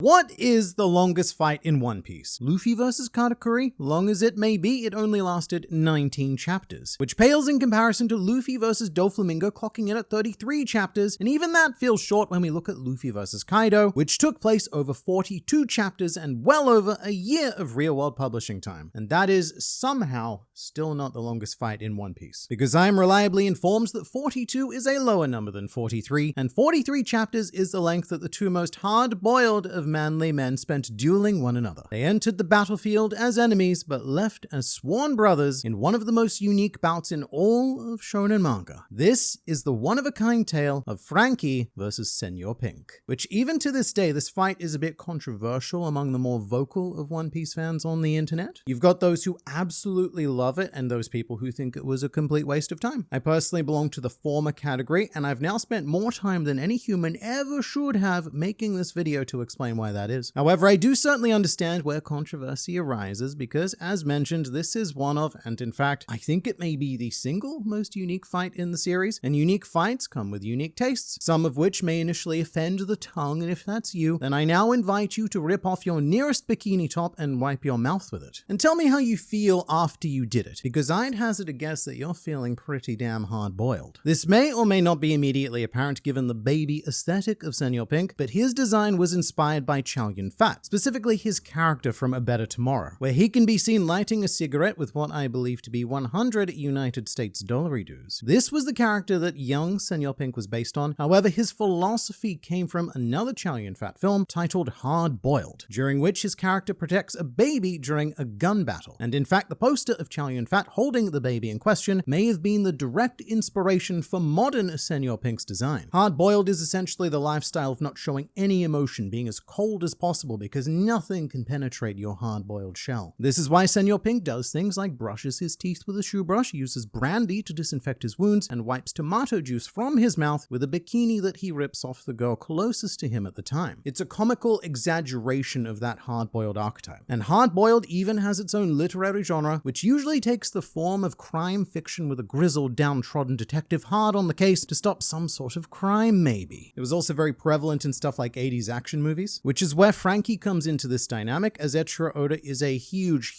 What is the longest fight in One Piece? Luffy versus Katakuri? Long as it may be, it only lasted 19 chapters, which pales in comparison to Luffy versus Doflamingo clocking in at 33 chapters, and even that feels short when we look at Luffy versus Kaido, which took place over 42 chapters and well over a year of real-world publishing time. And that is somehow still not the longest fight in One Piece, because I am reliably informed that 42 is a lower number than 43, and 43 chapters is the length that the two most hard-boiled of manly men spent dueling one another. They entered the battlefield as enemies, but left as sworn brothers in one of the most unique bouts in all of shonen manga. This is the one-of-a-kind tale of Franky versus Senor Pink, which even to this day, this fight is a bit controversial among the more vocal of One Piece fans on the internet. You've got those who absolutely love it and those people who think it was a complete waste of time. I personally belong to the former category, and I've now spent more time than any human ever should have making this video to explain why that is. However, I do certainly understand where controversy arises because, as mentioned, this is one of, and in fact, I think it may be the single most unique fight in the series, and unique fights come with unique tastes, some of which may initially offend the tongue, and if that's you, then I now invite you to rip off your nearest bikini top and wipe your mouth with it. And tell me how you feel after you did it, because I'd hazard a guess that you're feeling pretty damn hard-boiled. This may or may not be immediately apparent given the baby aesthetic of Senor Pink, but his design was inspired by Chow Yun-Fat, specifically his character from A Better Tomorrow, where he can be seen lighting a cigarette with what I believe to be 100 United States dollary dues. This was the character that young Senor Pink was based on, however his philosophy came from another Chow Yun-Fat film titled Hard Boiled, during which his character protects a baby during a gun battle, and in fact the poster of Chow Yun-Fat holding the baby in question may have been the direct inspiration for modern Senor Pink's design. Hard Boiled is essentially the lifestyle of not showing any emotion, being as cold as possible because nothing can penetrate your hard-boiled shell. This is why Senor Pink does things like brushes his teeth with a shoe brush, uses brandy to disinfect his wounds, and wipes tomato juice from his mouth with a bikini that he rips off the girl closest to him at the time. It's a comical exaggeration of that hard-boiled archetype. And hard-boiled even has its own literary genre, which usually takes the form of crime fiction with a grizzled, downtrodden detective hard on the case to stop some sort of crime, maybe. It was also very prevalent in stuff like 80s action movies, which is where Frankie comes into this dynamic, as Eiichiro Oda is a huge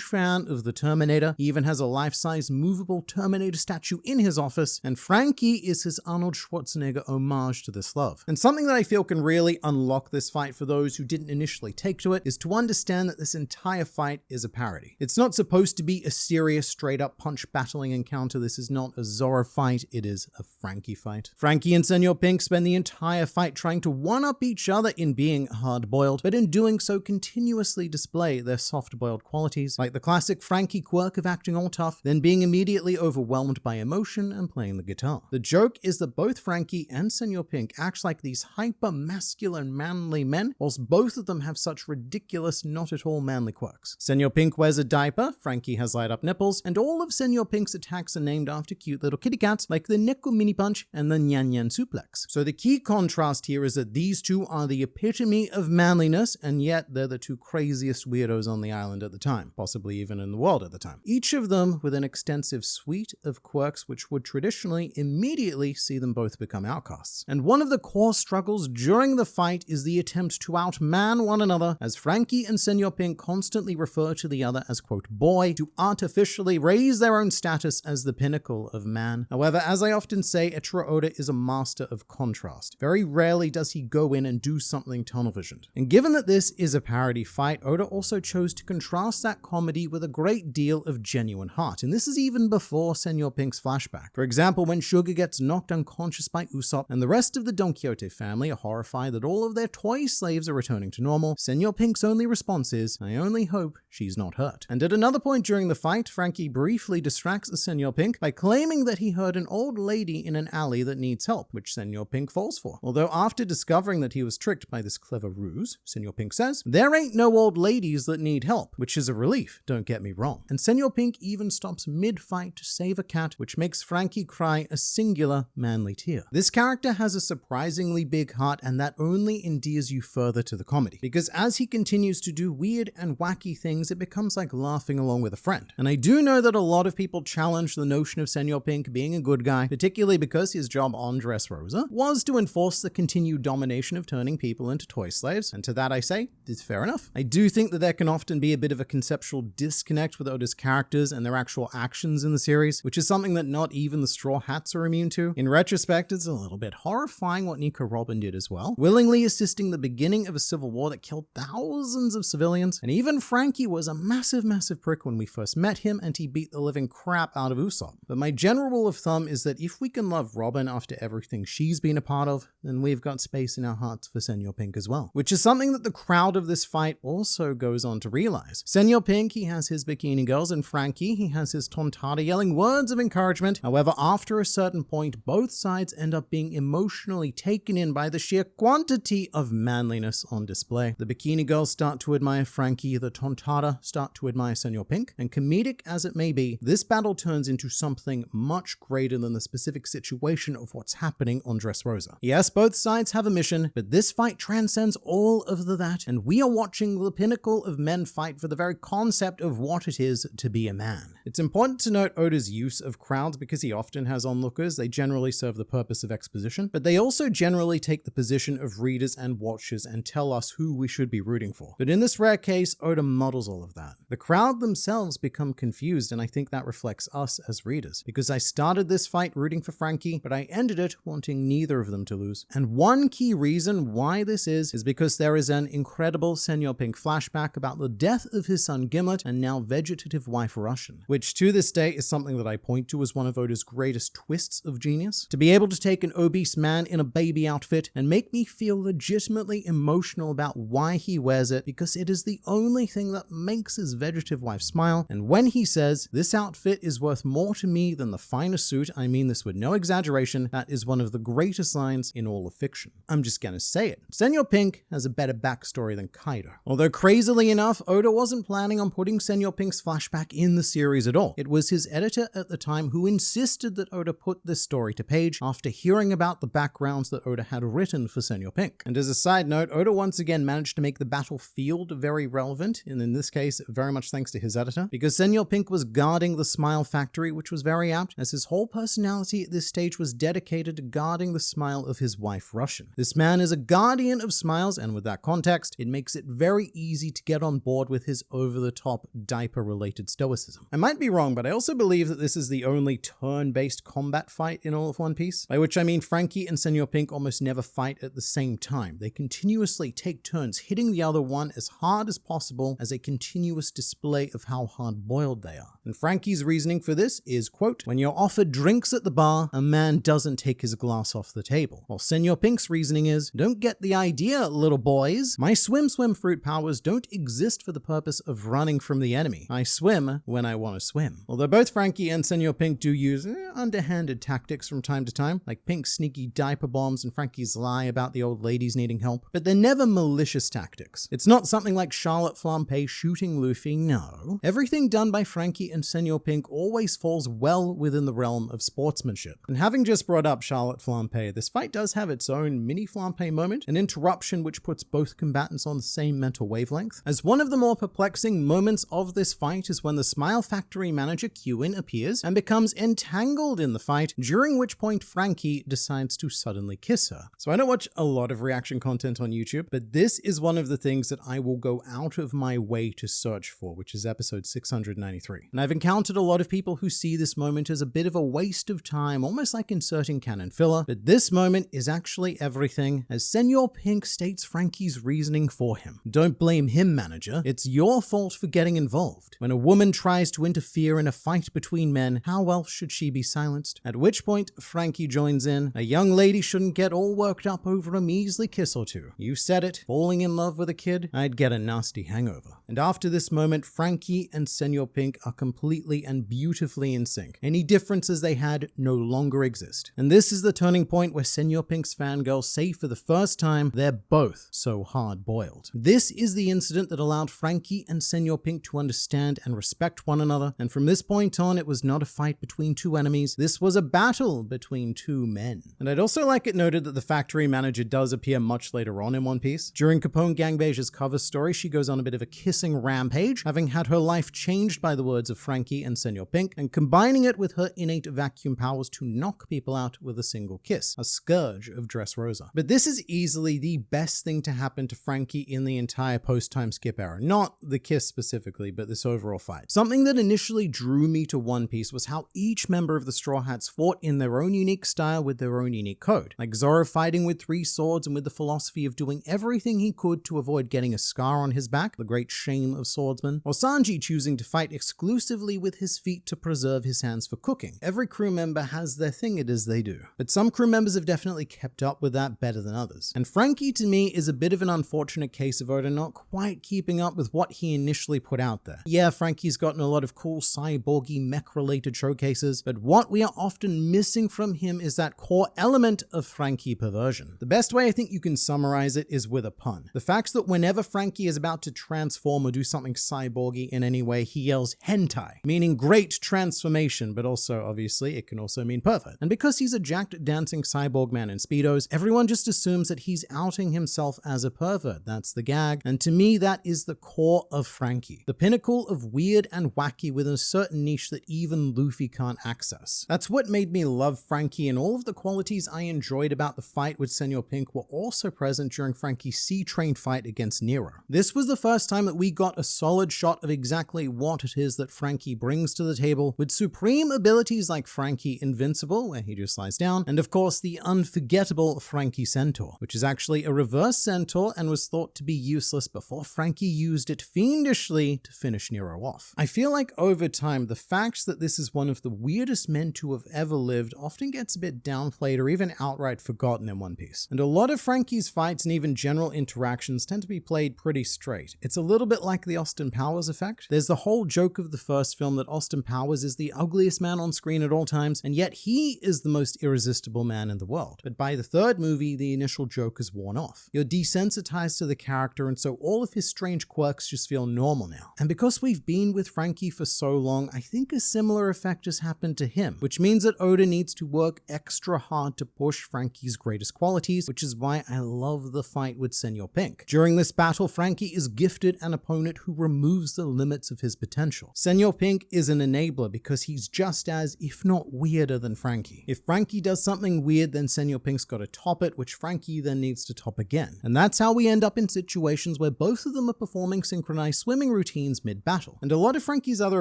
fan of the Terminator. He even has a life-size movable Terminator statue in his office, and Frankie is his Arnold Schwarzenegger homage to this love. And something that I feel can really unlock this fight for those who didn't initially take to it is to understand that this entire fight is a parody. It's not supposed to be a serious, straight-up punch battling encounter. This is not a Zoro fight, it is a Frankie fight. Frankie and Senor Pink spend the entire fight trying to one-up each other in being hard-boiled, but in doing so continuously display their soft-boiled qualities, like the classic Frankie quirk of acting all tough, then being immediately overwhelmed by emotion and playing the guitar. The joke is that both Frankie and Senor Pink act like these hyper-masculine manly men, whilst both of them have such ridiculous, not at all manly quirks. Senor Pink wears a diaper, Frankie has light-up nipples, and all of Senor Pink's attacks are named after cute little kitty cats like the Neko Mini Punch and the Nyan Nyan Suplex. So the key contrast here is that these two are the epitome of manliness, and yet they're the two craziest weirdos on the island at the time, possibly even in the world at the time. Each of them with an extensive suite of quirks which would traditionally immediately see them both become outcasts. And one of the core struggles during the fight is the attempt to outman one another, as Frankie and Senor Pink constantly refer to the other as quote boy to artificially raise their own status as the pinnacle of man. However, as I often say, Eiichiro Oda is a master of contrast. Very rarely does he go in and do something tunnel visioned. And given that this is a parody fight, Oda also chose to contrast that comedy with a great deal of genuine heart, and this is even before Senor Pink's flashback. For example, when Sugar gets knocked unconscious by Usopp and the rest of the Don Quixote family are horrified that all of their toy slaves are returning to normal, Senor Pink's only response is, "I only hope she's not hurt." And at another point during the fight, Frankie briefly distracts Senor Pink by claiming that he heard an old lady in an alley that needs help, which Senor Pink falls for. Although after discovering that he was tricked by this clever ruse, Senor Pink says, "There ain't no old ladies that need help," which is a relief, don't get me wrong. And Senor Pink even stops mid-fight to save a cat, which makes Frankie cry a singular manly tear. This character has a surprisingly big heart, and that only endears you further to the comedy, because as he continues to do weird and wacky things, it becomes like laughing along with a friend. And I do know that a lot of people challenge the notion of Senor Pink being a good guy, particularly because his job on Dressrosa was to enforce the continued domination of turning people into toy toy slaves, and to that I say, it's fair enough. I do think that there can often be a bit of a conceptual disconnect with Oda's characters and their actual actions in the series, which is something that not even the Straw Hats are immune to. In retrospect, it's a little bit horrifying what Nico Robin did as well, willingly assisting the beginning of a civil war that killed thousands of civilians, and even Frankie was a massive prick when we first met him, and he beat the living crap out of Usopp. But my general rule of thumb is that if we can love Robin after everything she's been a part of, then we've got space in our hearts for Senor Pink as well. Which is something that the crowd of this fight also goes on to realize. Senor Pink, he has his bikini girls, and Frankie, he has his tontada yelling words of encouragement. However, after a certain point, both sides end up being emotionally taken in by the sheer quantity of manliness on display. The bikini girls start to admire Frankie, the tontada start to admire Senor Pink, and comedic as it may be, this battle turns into something much greater than the specific situation of what's happening on Dressrosa. Yes, both sides have a mission, but this fight transcends all of that, and we are watching the pinnacle of men fight for the very concept of what it is to be a man. It's important to note Oda's use of crowds because he often has onlookers. They generally serve the purpose of exposition, but they also generally take the position of readers and watchers and tell us who we should be rooting for. But in this rare case, Oda models all of that. The crowd themselves become confused, and I think that reflects us as readers, because I started this fight rooting for Frankie, but I ended it wanting neither of them to lose. And one key reason why this is because there is an incredible Senor Pink flashback about the death of his son Gimlet and now vegetative wife Russian, which to this day is something that I point to as one of Oda's greatest twists of genius. To be able to take an obese man in a baby outfit and make me feel legitimately emotional about why he wears it, because it is the only thing that makes his vegetative wife smile. And when he says, "This outfit is worth more to me than the finest suit," I mean this with no exaggeration, that is one of the greatest lines in all of fiction. I'm just gonna say it. Senor Pink has a better backstory than Kaido. Although crazily enough, Oda wasn't planning on putting Senor Pink's flashback in the series at all. It was his editor at the time who insisted that Oda put this story to page after hearing about the backgrounds that Oda had written for Senor Pink. And as a side note, Oda once again managed to make the battlefield very relevant, and in this case, very much thanks to his editor, because Senor Pink was guarding the Smile Factory, which was very apt, as his whole personality at this stage was dedicated to guarding the smile of his wife Russian. This man is a guardian of smiles, and with that context, it makes it very easy to get on board with his over-the-top diaper-related stoicism. I might be wrong, but I also believe that this is the only turn-based combat fight in all of One Piece, by which I mean Frankie and Senor Pink almost never fight at the same time. They continuously take turns hitting the other one as hard as possible as a continuous display of how hard-boiled they are. And Frankie's reasoning for this is, quote, "When you're offered drinks at the bar, a man doesn't take his glass off the table." While Senor Pink's reasoning is, "Don't get the idea, little boys. My swim fruit powers don't exist for the purpose of running from the enemy. I swim when I want to swim." Although both Frankie and Senor Pink do use underhanded tactics from time to time, like Pink's sneaky diaper bombs and Frankie's lie about the old ladies needing help, but they're never malicious tactics. It's not something like Charlotte Flampe shooting Luffy, no. Everything done by Frankie and Senor Pink always falls well within the realm of sportsmanship. And having just brought up Charlotte Flampe, this fight does have its own mini Flampe moment, an interruption which puts both combatants on the same mental wavelength. As one of the more perplexing moments of this fight is when the Smile Factory manager Kewin appears and becomes entangled in the fight, during which point Frankie decides to suddenly kiss her. So I don't watch a lot of reaction content on YouTube, but this is one of the things that I will go out of my way to search for, which is episode 693. And I've encountered a lot of people who see this moment as a bit of a waste of time, almost like inserting canon filler, but this moment is actually everything, as Senor Pink states Frankie's reasoning for him. "Don't blame him, manager. It's your fault for getting involved. When a woman tries to interfere in a fight between men, how else should she be silenced?" At which point, Frankie joins in. "A young lady shouldn't get all worked up over a measly kiss or two. You said it. Falling in love with a kid? I'd get a nasty hangover." And after this moment, Frankie and Senor Pink are completely and beautifully in sync. Any differences they had no longer exist. And this is the turning point where Senor Pink's fangirls say for the first time, they're both so hard-boiled. This is the incident that allowed Frankie and Senor Pink to understand and respect one another, her, and from this point on, it was not a fight between two enemies, this was a battle between two men. And I'd also like it noted that the factory manager does appear much later on in One Piece. During Capone Gangbeja's cover story, she goes on a bit of a kissing rampage, having had her life changed by the words of Frankie and Senor Pink, and combining it with her innate vacuum powers to knock people out with a single kiss, a scourge of Dressrosa. But this is easily the best thing to happen to Frankie in the entire post-time skip era. Not the kiss specifically, but this overall fight. Something that initially drew me to One Piece was how each member of the Straw Hats fought in their own unique style with their own unique code. Like Zoro fighting with 3 swords and with the philosophy of doing everything he could to avoid getting a scar on his back, the great shame of swordsmen. Or Sanji choosing to fight exclusively with his feet to preserve his hands for cooking. Every crew member has their thing it is they do. But some crew members have definitely kept up with that better than others. And Frankie to me is a bit of an unfortunate case of Oda not quite keeping up with what he initially put out there. Yeah, Frankie's gotten a lot of cool cyborgy mech-related showcases, but what we are often missing from him is that core element of Frankie perversion. The best way I think you can summarize it is with a pun. The fact that whenever Frankie is about to transform or do something cyborgy in any way, he yells hentai, meaning great transformation, but also obviously it can also mean pervert. And because he's a jacked dancing cyborg man in Speedos, everyone just assumes that he's outing himself as a pervert. That's the gag. And to me, that is the core of Frankie. The pinnacle of weird and wacky within a certain niche that even Luffy can't access. That's what made me love Frankie, and all of the qualities I enjoyed about the fight with Senor Pink were also present during Frankie's Sea Train fight against Nero. This was the first time that we got a solid shot of exactly what it is that Frankie brings to the table, with supreme abilities like Frankie Invincible, where he just lies down, and of course the unforgettable Frankie Centaur, which is actually a reverse centaur and was thought to be useless before Frankie used it fiendishly to finish Nero off. I feel like over time, the fact that this is one of the weirdest men to have ever lived often gets a bit downplayed or even outright forgotten in One Piece. And a lot of Frankie's fights and even general interactions tend to be played pretty straight. It's a little bit like the Austin Powers effect. There's the whole joke of the first film that Austin Powers is the ugliest man on screen at all times, and yet he is the most irresistible man in the world. But by the third movie, the initial joke is worn off. You're desensitized to the character, and so all of his strange quirks just feel normal now. And because we've been with Frankie for so long, I think a similar effect has happened to him, which means that Oda needs to work extra hard to push Frankie's greatest qualities, which is why I love the fight with Senor Pink. During this battle, Frankie is gifted an opponent who removes the limits of his potential. Senor Pink is an enabler because he's just as, if not weirder than Frankie. If Frankie does something weird, then Senor Pink's got to top it, which Frankie then needs to top again. And that's how we end up in situations where both of them are performing synchronized swimming routines mid-battle. And a lot of Frankie's other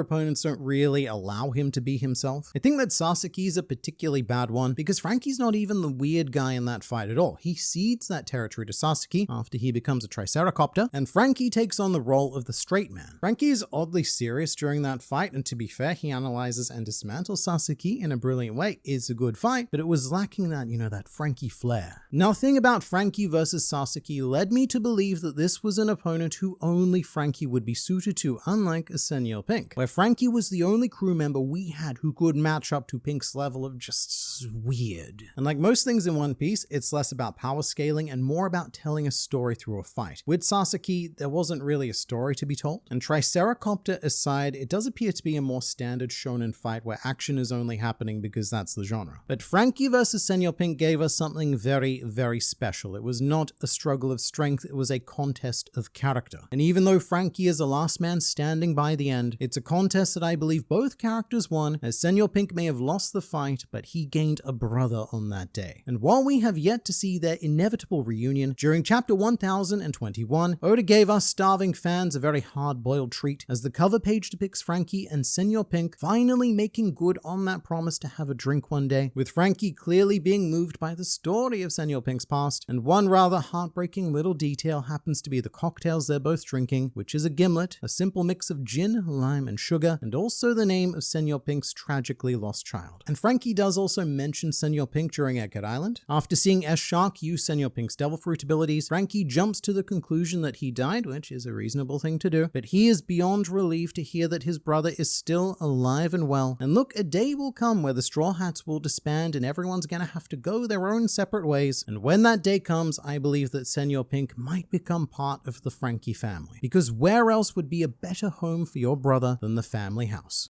opponents don't really allow him to be himself. I think that Sasaki's a particularly bad one because Frankie's not even the weird guy in that fight at all. He cedes that territory to Sasaki after he becomes a Triceracopter, and Frankie takes on the role of the straight man. Frankie is oddly serious during that fight, and to be fair, he analyzes and dismantles Sasaki in a brilliant way. It's a good fight, but it was lacking that, that Frankie flair. Nothing about Frankie versus Sasaki led me to believe that this was an opponent who only Frankie would be suited to, unlike a Senor Pink, where Frankie was the only crew member we had who could match up to Pink's level of just weird. And like most things in One Piece, it's less about power scaling and more about telling a story through a fight. With Sasaki, there wasn't really a story to be told. And Triceracopter aside, it does appear to be a more standard shonen fight where action is only happening because that's the genre. But Frankie versus Senor Pink gave us something very, very special. It was not a struggle of strength, it was a contest of character. And even though Frankie is the last man standing by the end, it's a contest that I believe both characters won, as Senor Pink may have lost the fight, but he gained a brother on that day. And while we have yet to see their inevitable reunion, during chapter 1021, Oda gave us starving fans a very hard-boiled treat, as the cover page depicts Frankie and Senor Pink finally making good on that promise to have a drink one day, with Frankie clearly being moved by the story of Senor Pink's past, and one rather heartbreaking little detail happens to be the cocktails they're both drinking, which is a gimlet, a simple mix of gin, lime, and sugar, and also the name of Senor Pink's tragically lost child. And Frankie does also mention Senor Pink during Egghead Island. After seeing S-Shark use Senor Pink's Devil Fruit abilities, Frankie jumps to the conclusion that he died, which is a reasonable thing to do, but he is beyond relieved to hear that his brother is still alive and well. And look, a day will come where the Straw Hats will disband and everyone's gonna have to go their own separate ways. And when that day comes, I believe that Senor Pink might become part of the Frankie family. Because where else would be a better home for your brother than the family house?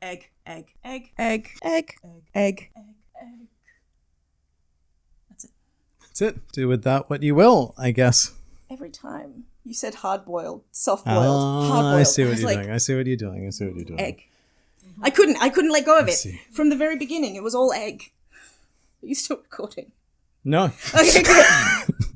egg, egg, egg, egg, egg, egg, egg, egg. That's it. That's it. Do with that what you will, I guess. Every time you said hard-boiled, soft-boiled, hard-boiled. I see what you're doing. I see what you're doing. Egg. I couldn't let go of it. From the very beginning, it was all egg. Are you still recording? No. Okay, good.